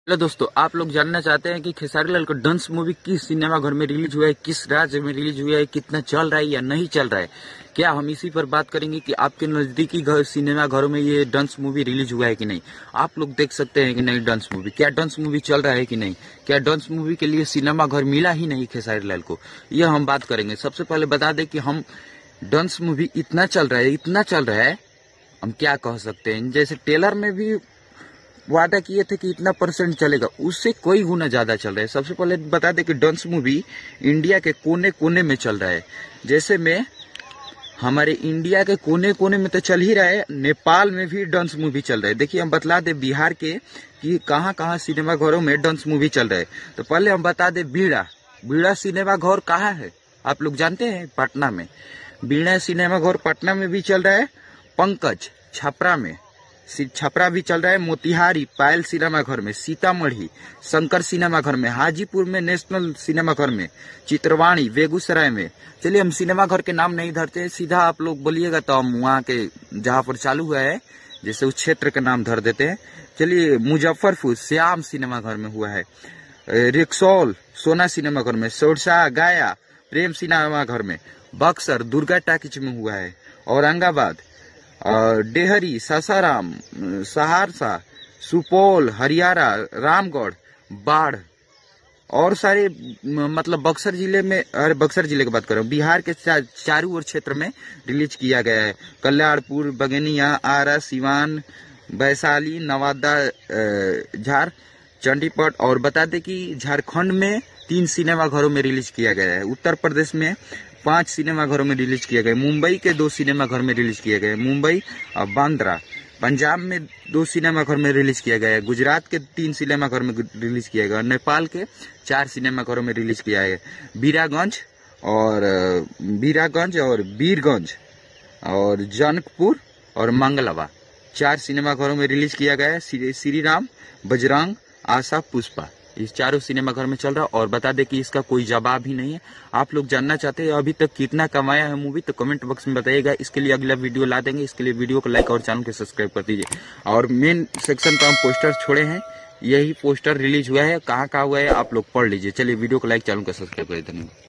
Hello दोस्तों, आप लोग जानना चाहते हैं कि खेसारी लाल का डंस मूवी किस सिनेमा घर में रिलीज हुआ है, किस राज्य में रिलीज हुआ है, कितना चल रहा है या नहीं चल रहा है। क्या हम इसी पर बात करेंगे कि आपके नजदीकी सिनेमा घरों में ये डंस मूवी रिलीज हुआ है कि नहीं। आप लोग देख सकते हैं कि नहीं डंस मूवी, क्या डंस मूवी चल रहा है कि नहीं, क्या डंस मूवी के लिए सिनेमा घर मिला ही नहीं खेसारी लाल को, यह हम बात करेंगे। सबसे पहले बता दें कि हम डंस मूवी इतना चल रहा है, हम क्या कह सकते हैं। जैसे टेलर में भी वादा किए थे कि इतना परसेंट चलेगा, उससे कई गुना ज्यादा चल रहा है। सबसे पहले बता दें कि डंस मूवी इंडिया के कोने कोने में चल रहा है। जैसे में हमारे इंडिया के कोने कोने में तो चल ही रहा है, नेपाल में भी डंस मूवी चल रहा है। देखिए, हम बतला दे बिहार के कि कहाँ कहाँ सिनेमा घरों में डंस मूवी चल रहा है। तो पहले हम बता दे बीड़ा सिनेमा घर कहाँ है, आप लोग जानते हैं? पटना में बीड़ा सिनेमा घर पटना में भी चल रहा है। पंकज छपरा में, छपरा भी चल रहा है। मोतिहारी पायल सिनेमा घर में, सीतामढ़ी शंकर सिनेमा घर में, हाजीपुर में नेशनल सिनेमा घर में, चित्रवाणी बेगूसराय में। चलिए, हम सिनेमा घर के नाम नहीं धरते, सीधा आप लोग बोलिएगा तो हम वहाँ के जहाँ पर चालू हुआ है जैसे उस क्षेत्र का नाम धर देते हैं। चलिए, मुजफ्फरपुर श्याम सिनेमा घर में हुआ है, रिक्सौल सोना सिनेमा घर में, सोरसा गया प्रेम सिनेमा घर में, बक्सर दुर्गा टाकिज में हुआ है, औरंगाबाद डेहरी सासाराम सहरसा सुपौल हरियाणा रामगढ़ बाढ़ और सारे मतलब बक्सर जिले में, अरे बक्सर जिले की बात कर रहा हूँ, बिहार के चारों ओर क्षेत्र में रिलीज किया गया है। कल्याणपुर बगेनिया आरा सिवान वैशाली नवादा झार चंडीपट। और बता दें कि झारखंड में 3 सिनेमा घरों में रिलीज किया गया है। उत्तर प्रदेश में 5 सिनेमा घरों में रिलीज किया गया। मुंबई के 2 सिनेमा घर में रिलीज किया गया, मुंबई और बांद्रा। पंजाब में 2 सिनेमा घर में रिलीज किया गया है। गुजरात के 3 सिनेमा घर में रिलीज किया गया। नेपाल के 4 सिनेमा घरों में रिलीज किया है। बीरागंज और वीरगंज और जनकपुर और मंगलवा 4 सिनेमा घरों में रिलीज किया गया है। श्री राम बजरंग आशा पुष्पा इस चारों सिनेमा घर में चल रहा है। और बता दें कि इसका कोई जवाब ही नहीं है। आप लोग जानना चाहते हैं अभी तक कितना कमाया है मूवी, तो कमेंट बॉक्स में बताइएगा। इसके लिए अगला वीडियो ला देंगे। इसके लिए वीडियो को लाइक और चैनल को सब्सक्राइब कर दीजिए। और मेन सेक्शन पर हम पोस्टर छोड़े हैं, यही पोस्टर रिलीज हुआ है, कहाँ कहाँ हुआ है आप लोग पढ़ लीजिए। चलिए, वीडियो को लाइक चैनल को सब्सक्राइब कर देंगे।